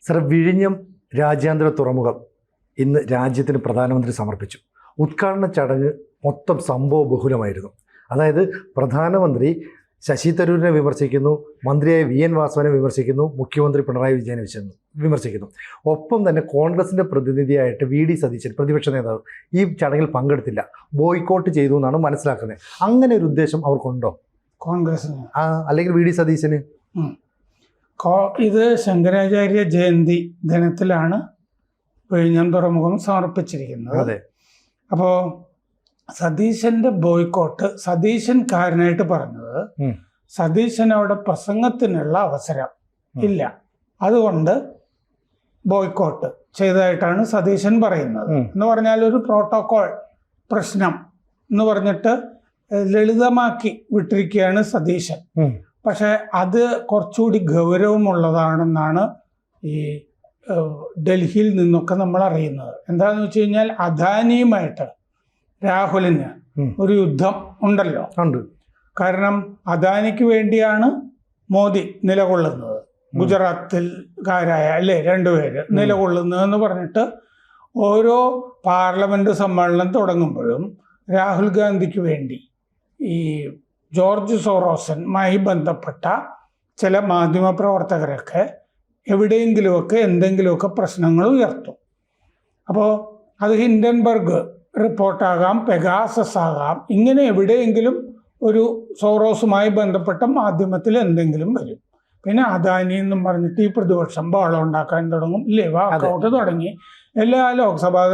Sir, വിഴിഞ്ഞം രാജ്യാന്തര തുറമുഖം ഇന്ന് രാജ്യത്തിന് പ്രധാനമന്ത്രി സമർപ്പിച്ചു. ഉദ്ഘാടന ചടങ്ങ് മൊത്തം സംഭവ ബഹുലമായിരുന്നു. അതായത് പ്രധാനമന്ത്രി ശശി തരൂരിനെ വിമർശിക്കുന്നു, മന്ത്രിയായ VN വാസവനെ വിമർശിക്കുന്നു, മുഖ്യമന്ത്രി പിണറായി വിജയനെ വിമർശിക്കുന്നു. ഒപ്പം തന്നെ കോൺഗ്രസിൻ്റെ പ്രതിനിധിയായിട്ട് VD സതീശൻ, പ്രതിപക്ഷ നേതാവ്, ഈ ചടങ്ങിൽ പങ്കെടുത്തില്ല, ബോയ്ക്കോട്ട് ചെയ്തു എന്നാണ് മനസ്സിലാക്കുന്നത്. അങ്ങനെ ഒരു ഉദ്ദേശം അവർക്കുണ്ടോ കോൺഗ്രസിന്? അല്ലെങ്കിൽ VD സതീശന്? ഇത് ശങ്കരാചാര്യ ജയന്തി ദിനത്തിലാണ് വിഴിഞ്ഞം തുറമുഖം സമർപ്പിച്ചിരിക്കുന്നത്. അതെ. അപ്പോൾ സതീശന്റെ ബോയ്ക്കോട്ട് സതീശൻകാരനായിട്ട് പറഞ്ഞത് സതീശൻ അവിടെ പ്രസംഗത്തിനുള്ള അവസരം ഇല്ല, അതുകൊണ്ട് ബോയ്ക്കോട്ട് ചെയ്തതായിട്ടാണ് സതീശൻ പറയുന്നത്. എന്ന് പറഞ്ഞാൽ ഒരു പ്രോട്ടോകോൾ പ്രശ്നം എന്ന് പറഞ്ഞിട്ട് ലളിതമാക്കി വിട്ടിരിക്കുകയാണ് സതീശൻ. പക്ഷെ അത് കുറച്ചുകൂടി ഗൗരവമുള്ളതാണെന്നാണ് ഈ ഡൽഹിയിൽ നിന്നൊക്കെ നമ്മൾ അറിയുന്നത്. എന്താണെന്ന് വെച്ച് കഴിഞ്ഞാൽ അദാനിയുമായിട്ട് രാഹുലിന് ഒരു യുദ്ധം ഉണ്ടല്ലോ. കാരണം അദാനിക്ക് വേണ്ടിയാണ് മോദി നിലകൊള്ളുന്നത്, ഗുജറാത്തിൽക്കാരായ അല്ലേ രണ്ടുപേര് നിലകൊള്ളുന്നതെന്ന് പറഞ്ഞിട്ട് ഓരോ പാർലമെന്റ് സമ്മേളനം തുടങ്ങുമ്പോഴും രാഹുൽ ഗാന്ധിക്ക് വേണ്ടി ഈ ജോർജ് സോറോസുമായി ബന്ധപ്പെട്ട ചില മാധ്യമപ്രവർത്തകരൊക്കെ എവിടെയെങ്കിലുമൊക്കെ എന്തെങ്കിലുമൊക്കെ പ്രശ്നങ്ങൾ ഉയർത്തും. അപ്പോൾ അത് ഹിൻഡൻബർഗ് റിപ്പോർട്ടാകാം, പെഗാസസ് ആകാം, ഇങ്ങനെ എവിടെയെങ്കിലും ഒരു സോറോസുമായി ബന്ധപ്പെട്ട മാധ്യമത്തിൽ എന്തെങ്കിലും വരും. പിന്നെ അദാനി എന്നും പറഞ്ഞിട്ട് ഈ പ്രതിപക്ഷം ബഹളം ഉണ്ടാക്കാൻ തുടങ്ങും, ഇല്ലേ, വാക്കൗട്ട് തുടങ്ങി. എല്ലാ ലോക്സഭാ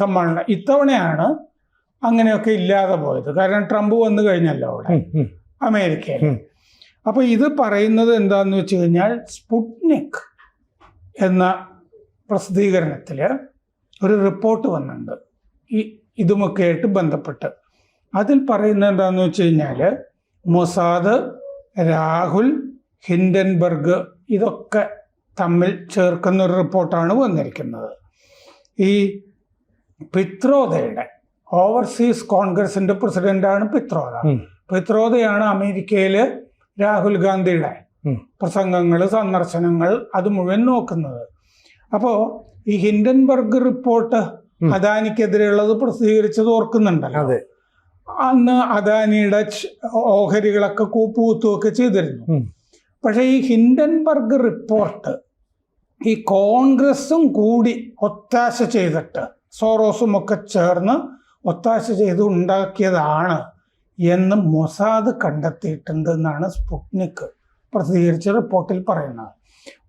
സമ്മേളനം ഇത്തവണയാണ് അങ്ങനെയൊക്കെ ഇല്ലാതെ പോയത്. കാരണം ട്രംപ് വന്നു കഴിഞ്ഞല്ലോ അവിടെ അമേരിക്കയിൽ. അപ്പോൾ ഇത് പറയുന്നത് എന്താന്ന് വെച്ച് കഴിഞ്ഞാൽ സ്പുട്നിക് എന്ന പ്രസിദ്ധീകരണത്തിൽ ഒരു റിപ്പോർട്ട് വന്നിട്ടുണ്ട് ഇതുമൊക്കെ ആയിട്ട് ബന്ധപ്പെട്ട്. അതിൽ പറയുന്നത് എന്താണെന്ന് വെച്ച് കഴിഞ്ഞാൽ മൊസാദ്, രാഹുൽ, ഹിൻഡൻബർഗ് ഇതൊക്കെ തമ്മിൽ ചേർക്കുന്ന ഒരു റിപ്പോർട്ടാണ് വന്നിരിക്കുന്നത്. ഈ പിത്രോദയുടെ ഓവർസീസ് കോൺഗ്രസിന്റെ പ്രസിഡന്റാണ് പിത്രോദയാണ് അമേരിക്കയിൽ രാഹുൽ ഗാന്ധിയുടെ പ്രസംഗങ്ങൾ, സന്ദർശനങ്ങൾ അത് മുഴുവൻ നോക്കുന്നത്. അപ്പോൾ ഈ ഹിൻഡൻബർഗ് റിപ്പോർട്ട് അദാനിക്കെതിരെയുള്ളത് പ്രസിദ്ധീകരിച്ചത് ഓർക്കുന്നുണ്ടല്ലോ. അന്ന് അദാനിയുടെ ഓഹരികളൊക്കെ കൂപ്പുകുത്തുകയൊക്കെ ചെയ്തിരുന്നു. പക്ഷെ ഈ ഹിൻഡൻബർഗ് റിപ്പോർട്ട് ഈ കോൺഗ്രസും കൂടി ഒത്താശ ചെയ്തിട്ട് സോറോസും ഒക്കെ ചേർന്ന് ഒത്താശ ചെയ്ത് ഉണ്ടാക്കിയതാണ് എന്ന് മൊസാദ് കണ്ടെത്തിയിട്ടുണ്ട് എന്നാണ് സ്പുട്നിക് പ്രസിദ്ധീകരിച്ച റിപ്പോർട്ടിൽ പറയുന്നത്.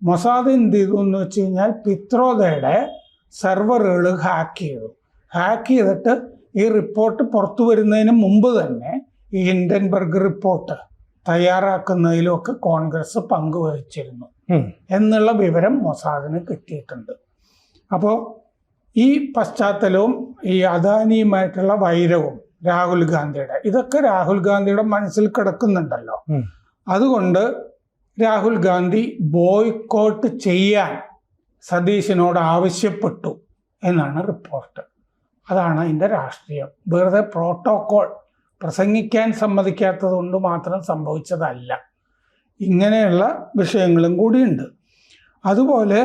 മൊസാദ് എന്ത് ചെയ്തു എന്ന് വെച്ച് കഴിഞ്ഞാൽ പിത്രോദയുടെ സെർവറുകൾ ഹാക്ക് ചെയ്തിട്ട് ഈ റിപ്പോർട്ട് പുറത്തു വരുന്നതിന് മുമ്പ് തന്നെ ഈ ഹിൻഡൻബർഗ് റിപ്പോർട്ട് തയ്യാറാക്കുന്നതിലൊക്കെ കോൺഗ്രസ് പങ്കുവഹിച്ചിരുന്നു എന്നുള്ള വിവരം മൊസാദിന് കിട്ടിയിട്ടുണ്ട്. അപ്പോൾ ഈ പശ്ചാത്തലവും ഈ അദാനിയുമായിട്ടുള്ള വൈരവും രാഹുൽ ഗാന്ധിയുടെ ഇതൊക്കെ രാഹുൽ ഗാന്ധിയുടെ മനസ്സിൽ കിടക്കുന്നുണ്ടല്ലോ. അതുകൊണ്ട് രാഹുൽ ഗാന്ധി ബോയ്ക്കോട്ട് ചെയ്യാൻ സതീശനോട് ആവശ്യപ്പെട്ടു എന്നാണ് റിപ്പോർട്ട്. അതാണ് അതിൻ്റെ രാഷ്ട്രീയം. വെറുതെ പ്രോട്ടോകോൾ പ്രസംഗിക്കാൻ സമ്മതിക്കാത്തത് കൊണ്ട് മാത്രം സംഭവിച്ചതല്ല, ഇങ്ങനെയുള്ള വിഷയങ്ങളും കൂടിയുണ്ട്. അതുപോലെ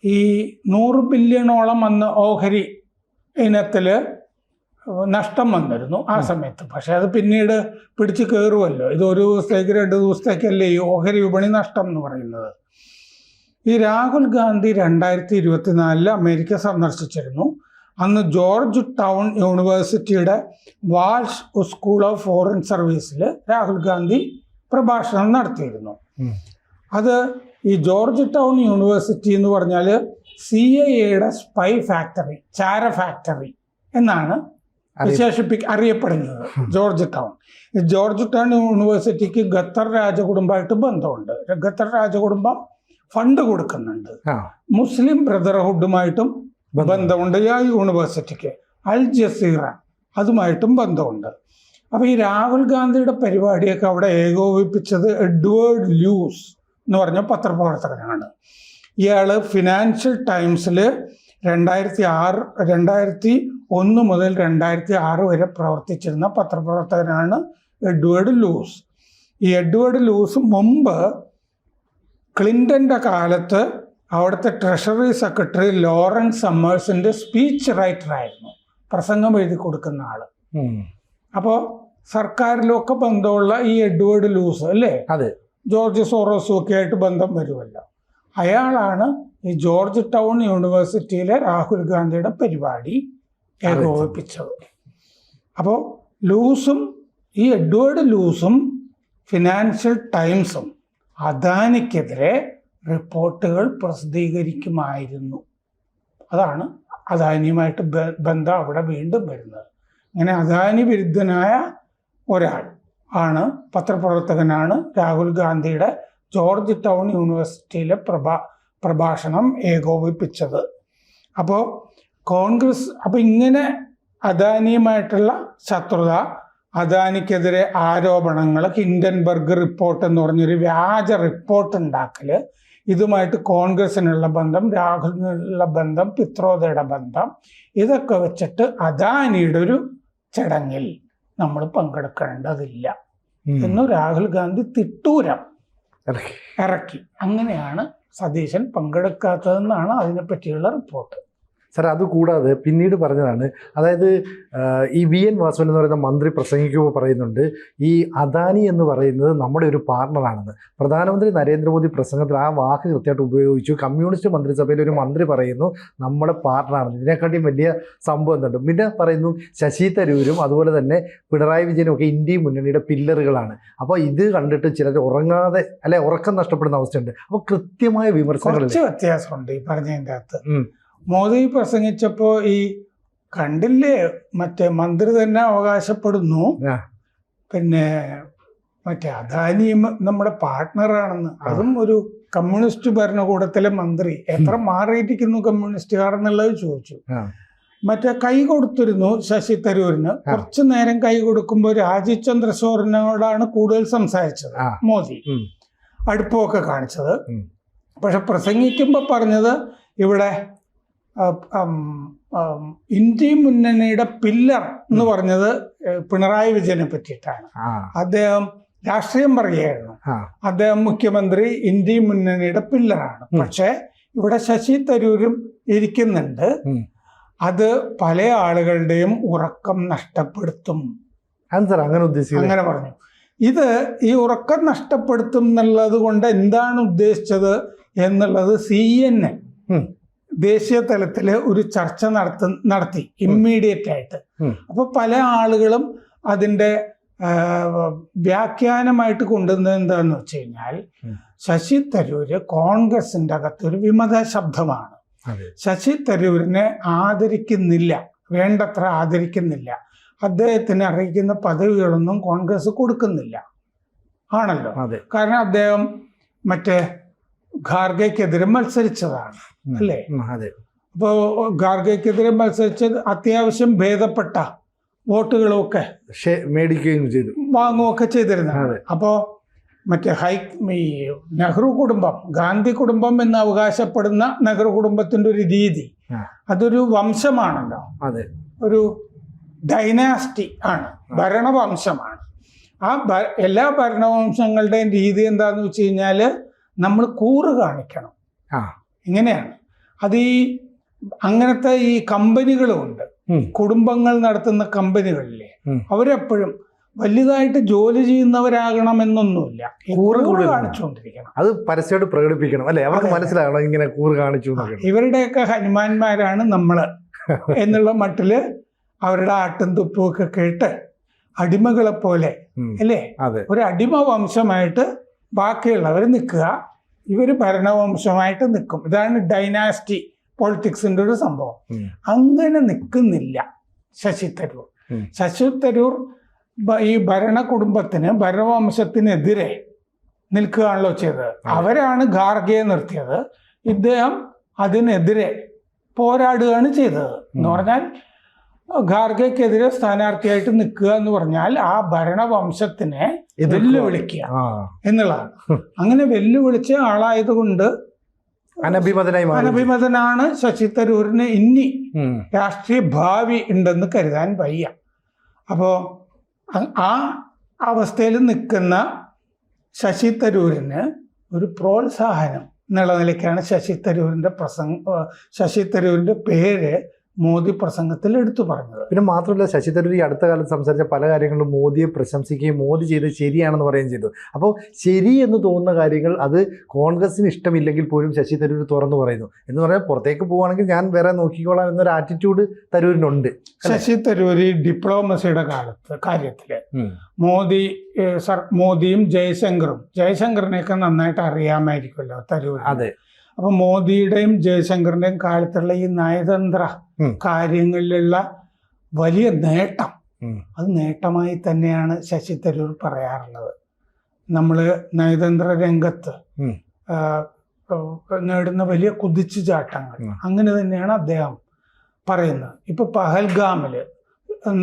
ഈ 100 ബില്യണോളം അന്ന് ഓഹരി ഇനത്തിൽ നഷ്ടം വന്നിരുന്നു ആ സമയത്ത്. പക്ഷെ അത് പിന്നീട് പിടിച്ച് കയറുമല്ലോ. ഇത് ഒരു ദിവസത്തേക്ക് 2 ദിവസത്തേക്കല്ലേ ഈ ഓഹരി വിപണി നഷ്ടം എന്ന് പറയുന്നത്. ഈ രാഹുൽ ഗാന്ധി 2024 അമേരിക്ക സന്ദർശിച്ചിരുന്നു. അന്ന് ജോർജ് ടൗൺ യൂണിവേഴ്സിറ്റിയുടെ വാൾഷ് സ്കൂൾ ഓഫ് ഫോറിൻ സർവീസിൽ രാഹുൽ ഗാന്ധി പ്രഭാഷണം നടത്തിയിരുന്നു. അത് ഈ ജോർജ് ടൗൺ യൂണിവേഴ്സിറ്റി എന്ന് പറഞ്ഞാൽ CIA സ്പൈ ഫാക്ടറി, ചാര ഫാക്ടറി എന്നാണ് അറിയപ്പെടുന്നത് ജോർജ് ടൗൺ. ഈ ജോർജ് ടൗൺ യൂണിവേഴ്സിറ്റിക്ക് ഖത്തർ രാജകുടുംബമായിട്ട് ബന്ധമുണ്ട്. ഖത്തർ രാജകുടുംബം ഫണ്ട് കൊടുക്കുന്നുണ്ട്. മുസ്ലിം ബ്രദർഹുഡുമായിട്ടും ബന്ധമുണ്ട് ആ യൂണിവേഴ്സിറ്റിക്ക്. അൽ ജസീറ അതുമായിട്ടും ബന്ധമുണ്ട്. അപ്പോൾ ഈ രാഹുൽ ഗാന്ധിയുടെ പരിപാടിയൊക്കെ അവിടെ ഏകോപിപ്പിച്ചത് എഡ്വേർഡ് ലൂസ് എന്ന് പറഞ്ഞ പത്രപ്രവർത്തകനാണ്. ഇയാൾ ഫിനാൻഷ്യൽ ടൈംസിൽ 2001 മുതൽ 2006 വരെ പ്രവർത്തിച്ചിരുന്ന പത്രപ്രവർത്തകനാണ് എഡ്വേർഡ് ലൂസ്. ഈ എഡ്വേർഡ് ലൂസ് മുമ്പ് ക്ലിൻ്റൻ്റെ കാലത്ത് അവിടുത്തെ ട്രഷറി സെക്രട്ടറി ലോറൻസ് സമ്മേഴ്സിന്റെ സ്പീച്ച് റൈറ്റർ ആയിരുന്നു, പ്രസംഗം എഴുതി കൊടുക്കുന്ന ആള്. അപ്പോൾ സർക്കാരിലൊക്കെ ബന്ധമുള്ള ഈ എഡ്വേർഡ് ലൂസ് അല്ലേ, ജോർജ് സോറോസും ഒക്കെ ആയിട്ട് ബന്ധം വരുമല്ലോ. അയാളാണ് ഈ ജോർജ് ടൗൺ യൂണിവേഴ്സിറ്റിയിലെ രാഹുൽ ഗാന്ധിയുടെ പരിപാടി ഏകോപിപ്പിച്ചത്. അപ്പോൾ ലൂസും ഈ എഡ്വേർഡ് ലൂസും ഫിനാൻഷ്യൽ ടൈംസും അദാനിക്കെതിരെ റിപ്പോർട്ടുകൾ പ്രസിദ്ധീകരിക്കുമായിരുന്നു. അതാണ് അദാനിയുമായിട്ട് ബന്ധം അവിടെ വീണ്ടും വരുന്നത്. അങ്ങനെ അദാനി വിരുദ്ധനായ ഒരാൾ ആണ്, പത്രപ്രവർത്തകനാണ് രാഹുൽ ഗാന്ധിയുടെ ജോർജ് ടൗൺ യൂണിവേഴ്സിറ്റിയിലെ പ്രഭാഷണം ഏകോപിപ്പിച്ചത്. അപ്പോൾ കോൺഗ്രസ് ഇങ്ങനെ അദാനിയുമായിട്ടുള്ള ശത്രുത, അദാനിക്കെതിരെ ആരോപണങ്ങൾ, ഹിൻഡൻബർഗ് റിപ്പോർട്ട് എന്ന് പറഞ്ഞൊരു വ്യാജ റിപ്പോർട്ട് ഉണ്ടാക്കൽ, ഇതുമായിട്ട് കോൺഗ്രസിനുള്ള ബന്ധം, രാഹുലിനുള്ള ബന്ധം, പിത്രോദയുടെ ബന്ധം, ഇതൊക്കെ വെച്ചിട്ട് അദാനിയുടെ ഒരു ചടങ്ങിൽ നമ്മൾ പങ്കെടുക്കേണ്ടതില്ല എന്ന് രാഹുൽ ഗാന്ധി തിട്ടൂരം ഇറക്കി. അങ്ങനെയാണ് സതീശൻ പങ്കെടുക്കാത്തതെന്നാണ് അതിനെപ്പറ്റിയുള്ള റിപ്പോർട്ട്. സാർ, അതുകൂടാതെ പിന്നീട് പറഞ്ഞതാണ്, അതായത് ഈ VN വാസവൻ എന്ന് പറയുന്ന മന്ത്രി പ്രസംഗിക്കുമ്പോൾ പറയുന്നുണ്ട് ഈ അദാനി എന്ന് പറയുന്നത് നമ്മുടെ ഒരു പാർട്ണറാണെന്ന്. പ്രധാനമന്ത്രി നരേന്ദ്രമോദി പ്രസംഗത്തിൽ ആ വാക്ക് കൃത്യമായിട്ട് ഉപയോഗിച്ചു. കമ്മ്യൂണിസ്റ്റ് മന്ത്രിസഭയിൽ ഒരു മന്ത്രി പറയുന്നു നമ്മുടെ പാർട്ണറാണെന്ന്. ഇതിനെക്കാട്ടിയും വലിയ സംഭവം എന്തുണ്ട്? പിന്നെ പറയുന്നു ശശി തരൂരും അതുപോലെ തന്നെ പിണറായി വിജയനും ഒക്കെ ഇന്ത്യ മുന്നണിയുടെ പില്ലറുകളാണ്. അപ്പോൾ ഇത് കണ്ടിട്ട് ചിലർ ഉറങ്ങാതെ ഉറക്കം നഷ്ടപ്പെടുന്ന അവസ്ഥയുണ്ട്. അപ്പോൾ കൃത്യമായ വിമർശനങ്ങൾ, കുറച്ച് വ്യത്യാസമുണ്ട് ഈ പറഞ്ഞതിൻ്റെ അകത്ത്. മോദി പ്രസംഗിച്ചപ്പോൾ ഈ കണ്ടില്ലേ, മറ്റേ മന്ത്രി തന്നെ അവകാശപ്പെടുന്നു പിന്നെ മറ്റേ അദാനി നമ്മുടെ പാർട്ട്ണറാണെന്ന്. അതും ഒരു കമ്മ്യൂണിസ്റ്റ് ഭരണകൂടത്തിലെ മന്ത്രി. എത്ര മാറിയിരിക്കുന്നു കമ്മ്യൂണിസ്റ്റുകാർ എന്നുള്ളത് ചോദിച്ചു. മറ്റേ കൈ കൊടുത്തിരുന്നു ശശി തരൂരിന്. കുറച്ചു നേരം കൈ കൊടുക്കുമ്പോൾ രാജീവ് ചന്ദ്രശേഖരനോടാണ് കൂടുതൽ സംസാരിച്ചത് മോദി, അടുപ്പമൊക്കെ കാണിച്ചത്. പക്ഷെ പ്രസംഗിക്കുമ്പോൾ പറഞ്ഞത് ഇവിടെ ഇന്ത്യ മുന്നണിയുടെ പില്ലർ എന്ന് പറഞ്ഞത് പിണറായി വിജയനെ പറ്റിയിട്ടാണ്. അദ്ദേഹം രാഷ്ട്രീയം പറയുകയായിരുന്നു. അദ്ദേഹം മുഖ്യമന്ത്രി ഇന്ത്യ മുന്നണിയുടെ പില്ലറാണ്. പക്ഷെ ഇവിടെ ശശി തരൂരും ഇരിക്കുന്നുണ്ട്. അത് പല ആളുകളുടെയും ഉറക്കം നഷ്ടപ്പെടുത്തും. അങ്ങനെ പറഞ്ഞു. ഇത് ഈ ഉറക്കം നഷ്ടപ്പെടുത്തും എന്നുള്ളത് കൊണ്ട് എന്താണ് ഉദ്ദേശിച്ചത് എന്നുള്ളത് CNN ദേശീയ തലത്തിൽ ഒരു ചർച്ച നടത്തി ഇമ്മീഡിയറ്റ് ആയിട്ട്. അപ്പൊ പല ആളുകളും അതിൻ്റെ വ്യാഖ്യാനമായിട്ട് കൊണ്ടുവന്നത് എന്താന്ന് വെച്ച് കഴിഞ്ഞാൽ, ശശി തരൂര് കോൺഗ്രസിന്റെ അകത്തൊരു വിമത ശബ്ദമാണ്. ശശി തരൂരിനെ ആദരിക്കുന്നില്ല, വേണ്ടത്ര ആദരിക്കുന്നില്ല. അദ്ദേഹത്തിന് അറിയിക്കുന്ന പദവികളൊന്നും കോൺഗ്രസ് കൊടുക്കുന്നില്ല ആണല്ലോ. കാരണം അദ്ദേഹം മറ്റേ ഖാർഗെക്കെതിരെ മത്സരിച്ചതാണ് അല്ലേ. അപ്പോൾ ഖാർഗെക്കെതിരെ മത്സരിച്ചത് അത്യാവശ്യം ഭേദപ്പെട്ട വോട്ടുകളൊക്കെ മേടിക്കുകയും ചെയ്തു, വാങ്ങുകയൊക്കെ ചെയ്തിരുന്നതാണ്. അപ്പോൾ മറ്റേ ഈ നെഹ്റു കുടുംബം, ഗാന്ധി കുടുംബം എന്ന് അവകാശപ്പെടുന്ന നെഹ്റു കുടുംബത്തിന്റെ ഒരു രീതി, അതൊരു വംശമാണല്ലോ, ഒരു ഡൈനാസ്റ്റി ആണ്, ഭരണവംശമാണ്. ആ എല്ലാ ഭരണവംശങ്ങളുടെയും രീതി എന്താന്ന് വെച്ച് കഴിഞ്ഞാൽ നമ്മൾ കൂറ് കാണിക്കണം. ഇങ്ങനെയാണ് അത്. അങ്ങനത്തെ ഈ കമ്പനികളുമുണ്ട്, കുടുംബങ്ങൾ നടത്തുന്ന കമ്പനികളിലെ, അവരെപ്പോഴും വലുതായിട്ട് ജോലി ചെയ്യുന്നവരാകണമെന്നൊന്നുമില്ല, കൂറ് കാണിച്ചുകൊണ്ടിരിക്കണം. അത് പരസ്യമായിട്ട് പ്രകടിപ്പിക്കണം അല്ലെ, അവർക്ക് മനസ്സിലാകണം ഇങ്ങനെ കൂറ് കാണിച്ചു. ഇവരുടെയൊക്കെ ഹനുമാന്മാരാണ് നമ്മള് എന്നുള്ള മട്ടില് അവരുടെ ആട്ടും തുപ്പും ഒക്കെ കേട്ട് അടിമകളെ പോലെ അല്ലേ, ഒരു അടിമ വംശമായിട്ട് ബാക്കിയുള്ളവർ നിൽക്കുക, ഇവർ ഭരണവംശമായിട്ട് നിൽക്കും. ഇതാണ് ഡൈനാസ്റ്റി പൊളിറ്റിക്സിന്റെ ഒരു സംഭവം. അങ്ങനെ നിൽക്കുന്നില്ല ശശി തരൂർ. ശശി തരൂർ ഈ ഭരണകുടുംബത്തിന്, ഭരണവംശത്തിനെതിരെ നിൽക്കുകയാണല്ലോ ചെയ്തത്. അവരാണ് ഖാർഗെയെ നിർത്തിയത്, ഇദ്ദേഹം അതിനെതിരെ പോരാടുകയാണ് ചെയ്തത്. എന്ന് പറഞ്ഞാൽ ഖാർഗെക്കെതിരെ സ്ഥാനാർത്ഥിയായിട്ട് നിൽക്കുക എന്ന് പറഞ്ഞാൽ ആ ഭരണവംശത്തിനെ വെല്ലുവിളിക്കുക എന്നുള്ളതാണ്. അങ്ങനെ വെല്ലുവിളിച്ച ആളായതുകൊണ്ട് അനഭിമതനാണ് ശശി തരൂരിന്. ഇനി രാഷ്ട്രീയ ഭാവി ഉണ്ടെന്ന് കരുതാൻ വയ്യ. അപ്പോൾ ആ അവസ്ഥയിൽ നിൽക്കുന്ന ശശി തരൂരിന് ഒരു പ്രോത്സാഹനം എന്നുള്ള നിലയ്ക്കാണ് ശശി തരൂരിൻ്റെ പേര് മോദി പ്രസംഗത്തിൽ എടുത്തു പറഞ്ഞത്. പിന്നെ മാത്രമല്ല, ശശി തരൂർ ഈ അടുത്ത കാലത്ത് സംസാരിച്ച പല കാര്യങ്ങളിലും മോദിയെ പ്രശംസിക്കുകയും മോദി ചെയ്തത് ശരിയാണെന്ന് പറയുകയും ചെയ്തു. അപ്പോൾ ശരി എന്ന് തോന്നുന്ന കാര്യങ്ങൾ അത് കോൺഗ്രസിന് ഇഷ്ടമില്ലെങ്കിൽ പോലും ശശി തരൂർ തുറന്നു പറയുന്നു. എന്ന് പറഞ്ഞാൽ പുറത്തേക്ക് പോവുകയാണെങ്കിൽ ഞാൻ വേറെ നോക്കിക്കോളാം എന്നൊരു ആറ്റിറ്റ്യൂഡ് തരൂരിനുണ്ട്. ശശി തരൂർ ഡിപ്ലോമസിയുടെ കാര്യത്തിൽ മോദിയും ജയശങ്കറിനെയൊക്കെ നന്നായിട്ട് അറിയാമായിരിക്കുമല്ലോ തരൂർ. അതെ. അപ്പൊ മോദിയുടെയും ജയശങ്കറിന്റെയും കാലത്തുള്ള ഈ നയതന്ത്ര കാര്യങ്ങളിലുള്ള വലിയ നേട്ടം, അത് നേട്ടമായി തന്നെയാണ് ശശി തരൂർ പറയാറുള്ളത്. നമ്മൾ നയതന്ത്ര രംഗത്ത് നേടുന്ന വലിയ കുതിച്ചുചാട്ടങ്ങൾ, അങ്ങനെ തന്നെയാണ് അദ്ദേഹം പറയുന്നത്. ഇപ്പൊ പഹൽഗാമില്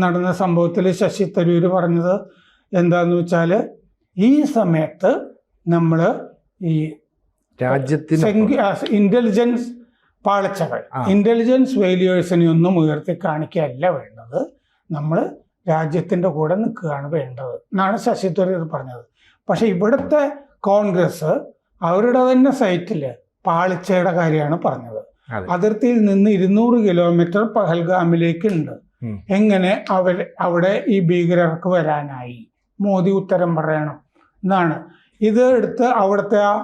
നടന്ന സംഭവത്തിൽ ശശി തരൂർ പറഞ്ഞത് എന്താന്ന് വെച്ചാല്, ഈ സമയത്ത് നമ്മൾ ഈ രാജ്യത്തിന് ഇന്റലിജൻസ് പാളിച്ചകൾ, ഇന്റലിജൻസ് ഫെയിലിയേഴ്സിനെ ഒന്നും ഉയർത്തി കാണിക്കുകയല്ല വേണ്ടത്, നമ്മൾ രാജ്യത്തിൻ്റെ കൂടെ നിൽക്കുകയാണ് വേണ്ടത് എന്നാണ് ശശി തരൂർ പറഞ്ഞത്. പക്ഷെ ഇവിടുത്തെ കോൺഗ്രസ് അവരുടെ തന്നെ സൈറ്റിൽ പാളിച്ചയുടെ കാര്യമാണ് പറഞ്ഞത്. അതിർത്തിയിൽ നിന്ന് 200 കിലോമീറ്റർ പഹൽഗാമിലേക്ക് ഉണ്ട്. എങ്ങനെ അവിടെ ഈ ഭീകരർക്ക് വരാനായി? മോദി ഉത്തരം പറയണം എന്നാണ്. ഇത് എടുത്ത് അവിടുത്തെ ആ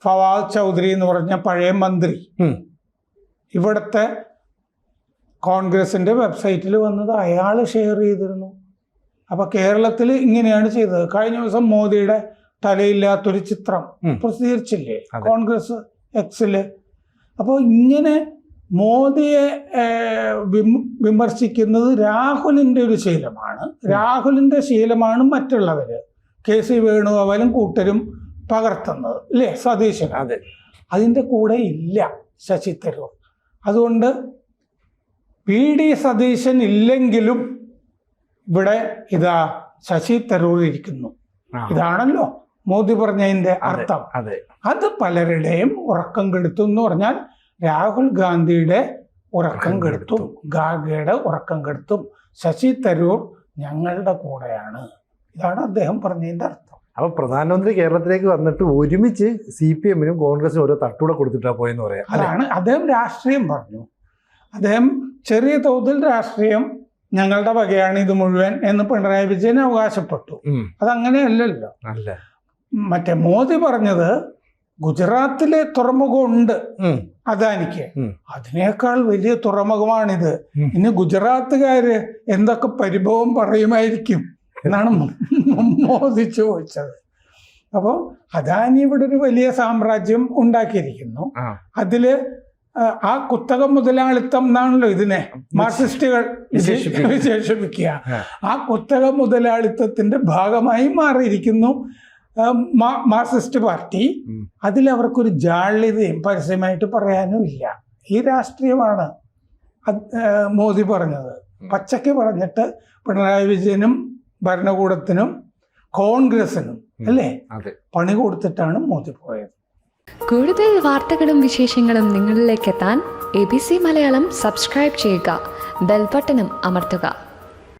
ഫവാദ് ചൗധരി എന്ന് പറഞ്ഞ പഴയ മന്ത്രി ഇവിടുത്തെ കോൺഗ്രസിന്റെ വെബ്സൈറ്റിൽ വന്നത് അയാൾ ഷെയർ ചെയ്തിരുന്നു. അപ്പൊ കേരളത്തിൽ ഇങ്ങനെയാണ് ചെയ്തത്. കഴിഞ്ഞ ദിവസം മോദിയുടെ തലയില്ലാത്തൊരു ചിത്രം പ്രസിദ്ധീകരിച്ചില്ലേ കോൺഗ്രസ് എക്സില്. അപ്പോൾ ഇങ്ങനെ മോദിയെ വിമർശിക്കുന്നത് രാഹുലിന്റെ ഒരു ശീലമാണ്. രാഹുലിന്റെ ശീലമാണ് മറ്റുള്ളവര്, KC വേണുഗോപാലും കൂട്ടരും പകർത്തുന്നത് അല്ലേ, സതീശൻ. അതെ. അതിൻ്റെ കൂടെ ഇല്ല ശശി തരൂർ. അതുകൊണ്ട് PD സതീശൻ ഇല്ലെങ്കിലും ഇവിടെ ഇതാ ശശി തരൂർ ഇരിക്കുന്നു. ഇതാണല്ലോ മോദി പറഞ്ഞതിന്റെ അർത്ഥം. അത് പലരുടെയും ഉറക്കം കെടുത്തും എന്ന് പറഞ്ഞാൽ രാഹുൽ ഗാന്ധിയുടെ ഉറക്കം കെടുത്തും, ഗാർഗയുടെ ഉറക്കം കെടുത്തും. ശശി തരൂർ ഞങ്ങളുടെ കൂടെയാണ്, ഇതാണ് അദ്ദേഹം പറഞ്ഞതിന്റെ അർത്ഥം. അപ്പൊ പ്രധാനമന്ത്രി കേരളത്തിലേക്ക് വന്നിട്ട് ഒരുമിച്ച് CPM-നും കോൺഗ്രസിനും ഓരോ തട്ടൂടെ കൊടുത്തിട്ടാ പോയെന്ന് പറയാം. അതാണ് അദ്ദേഹം രാഷ്ട്രീയം പറഞ്ഞു. അദ്ദേഹം ചെറിയ തോതിൽ രാഷ്ട്രീയം ഞങ്ങളുടെ വകയാണ് ഇത് മുഴുവൻ എന്ന് പിണറായി വിജയൻ അവകാശപ്പെട്ടു. അതങ്ങനെയല്ലല്ലോ. മറ്റേ മോദി പറഞ്ഞത് ഗുജറാത്തിലെ തുറമുഖമുണ്ട് അദാനിക്ക്, അതിനേക്കാൾ വലിയ തുറമുഖമാണിത്, ഇനി ഗുജറാത്തുകാര് എന്തൊക്കെ പരിഭവം പറയുമായിരിക്കും എന്നാണ് മോദി ചോദിച്ചത്. അപ്പോൾ അദാനി ഇവിടെ ഒരു വലിയ സാമ്രാജ്യം ഉണ്ടാക്കിയിരിക്കുന്നു. അതില് ആ കുത്തക മുതലാളിത്തം എന്നാണല്ലോ ഇതിനെ മാർക്സിസ്റ്റുകൾ വിശേഷിപ്പിക്കുക. ആ കുത്തക മുതലാളിത്തത്തിന്റെ ഭാഗമായി മാറിയിരിക്കുന്നു മാർക്സിസ്റ്റ് പാർട്ടി. അതിലവർക്കൊരു ജാള്യതയും പരസ്യമായിട്ട് പറയാനും ഇല്ല. ഈ രാഷ്ട്രീയമാണ് മോദി പറഞ്ഞത്. പച്ചയ്ക്ക് പറഞ്ഞിട്ട് പിണറായി വിജയനും ഭരണകൂടത്തിനും കോൺഗ്രസിനും അല്ലേ പണി കൊടുത്തിട്ടാണ് മോദി പോയത്. കൂടുതൽ വാർത്തകളും വിശേഷങ്ങളും നിങ്ങളിലേക്ക് എത്താൻ ABC മലയാളം സബ്സ്ക്രൈബ് ചെയ്യുക, ബെൽ ബട്ടണും അമർത്തുക.